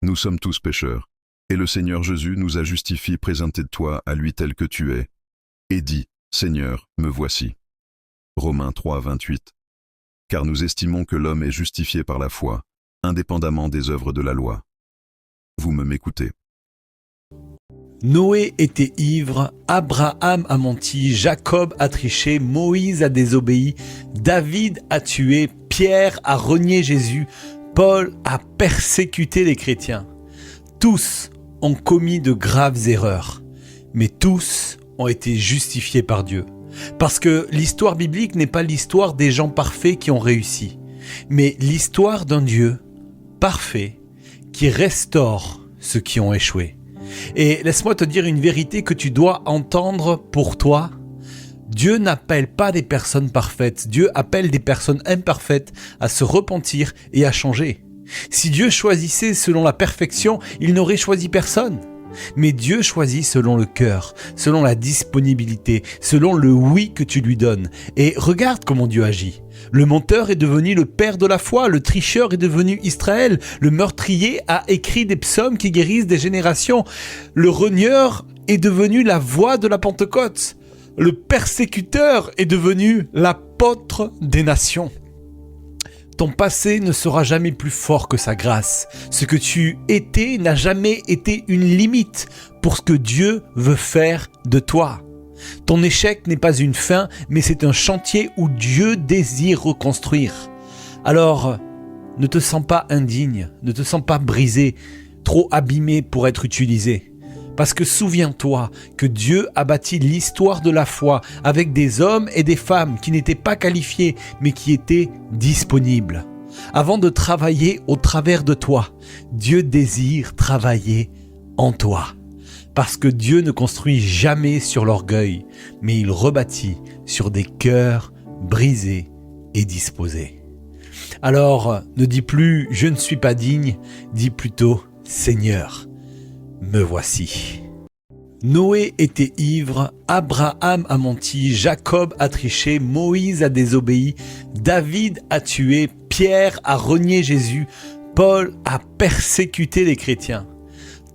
Nous sommes tous pécheurs, et le Seigneur Jésus nous a justifiés présentez-toi à lui tel que tu es, et dit, Seigneur, me voici. Romains 3, 28. Car nous estimons que l'homme est justifié par la foi, indépendamment des œuvres de la loi. Vous m'écoutez. Noé était ivre, Abraham a menti, Jacob a triché, Moïse a désobéi, David a tué, Pierre a renié Jésus, Paul a persécuté les chrétiens. Tous ont commis de graves erreurs, mais tous ont été justifiés par Dieu. Parce que l'histoire biblique n'est pas l'histoire des gens parfaits qui ont réussi, mais l'histoire d'un Dieu parfait qui restaure ceux qui ont échoué. Et laisse-moi te dire une vérité que tu dois entendre pour toi. Dieu n'appelle pas des personnes parfaites, Dieu appelle des personnes imparfaites à se repentir et à changer. Si Dieu choisissait selon la perfection, il n'aurait choisi personne. Mais Dieu choisit selon le cœur, selon la disponibilité, selon le oui que tu lui donnes. Et regarde comment Dieu agit. Le menteur est devenu le père de la foi, le tricheur est devenu Israël, le meurtrier a écrit des psaumes qui guérissent des générations, le renieur est devenu la voix de la Pentecôte, le persécuteur est devenu l'apôtre des nations. Ton passé ne sera jamais plus fort que sa grâce. Ce que tu étais n'a jamais été une limite pour ce que Dieu veut faire de toi. Ton échec n'est pas une fin, mais c'est un chantier où Dieu désire reconstruire. Alors, ne te sens pas indigne, ne te sens pas brisé, trop abîmé pour être utilisé. Parce que souviens-toi que Dieu a bâti l'histoire de la foi avec des hommes et des femmes qui n'étaient pas qualifiés, mais qui étaient disponibles. Avant de travailler au travers de toi, Dieu désire travailler en toi. Parce que Dieu ne construit jamais sur l'orgueil, mais il rebâtit sur des cœurs brisés et disposés. Alors, ne dis plus « je ne suis pas digne », dis plutôt « Seigneur, me voici ». Noé était ivre, Abraham a menti, Jacob a triché, Moïse a désobéi, David a tué, Pierre a renié Jésus, Paul a persécuté les chrétiens.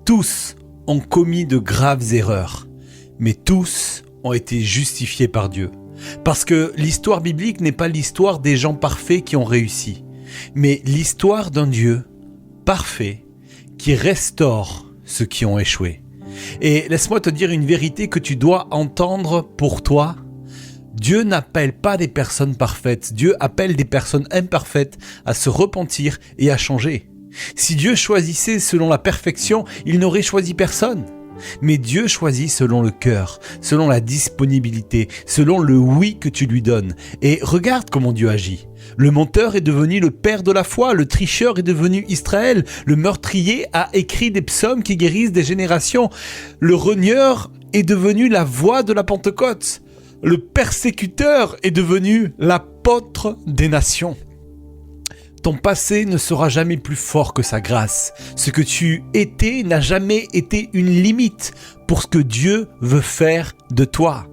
Tous ont commis de graves erreurs, mais tous ont été justifiés par Dieu. Parce que l'histoire biblique n'est pas l'histoire des gens parfaits qui ont réussi, mais l'histoire d'un Dieu parfait qui restaure ceux qui ont échoué. Et laisse-moi te dire une vérité que tu dois entendre pour toi. Dieu n'appelle pas des personnes parfaites, Dieu appelle des personnes imparfaites à se repentir et à changer. Si Dieu choisissait selon la perfection, il n'aurait choisi personne. Mais Dieu choisit selon le cœur, selon la disponibilité, selon le oui que tu lui donnes. Et regarde comment Dieu agit. Le menteur est devenu le père de la foi, le tricheur est devenu Israël, le meurtrier a écrit des psaumes qui guérissent des générations, le renieur est devenu la voix de la Pentecôte, le persécuteur est devenu l'apôtre des nations. Ton passé ne sera jamais plus fort que sa grâce. Ce que tu étais n'a jamais été une limite pour ce que Dieu veut faire de toi.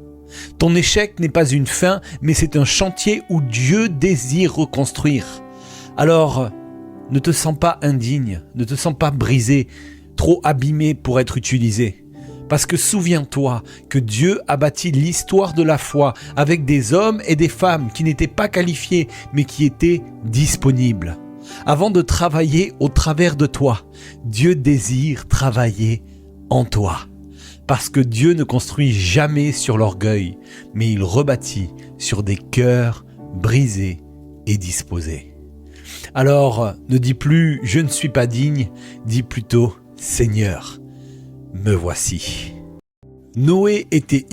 Ton échec n'est pas une fin, mais c'est un chantier où Dieu désire reconstruire. Alors, ne te sens pas indigne, ne te sens pas brisé, trop abîmé pour être utilisé. Parce que souviens-toi que Dieu a bâti l'histoire de la foi avec des hommes et des femmes qui n'étaient pas qualifiés, mais qui étaient disponibles. Avant de travailler au travers de toi, Dieu désire travailler en toi. Parce que Dieu ne construit jamais sur l'orgueil, mais il rebâtit sur des cœurs brisés et disposés. Alors, ne dis plus « je ne suis pas digne », dis plutôt « Seigneur, me voici ». Noé était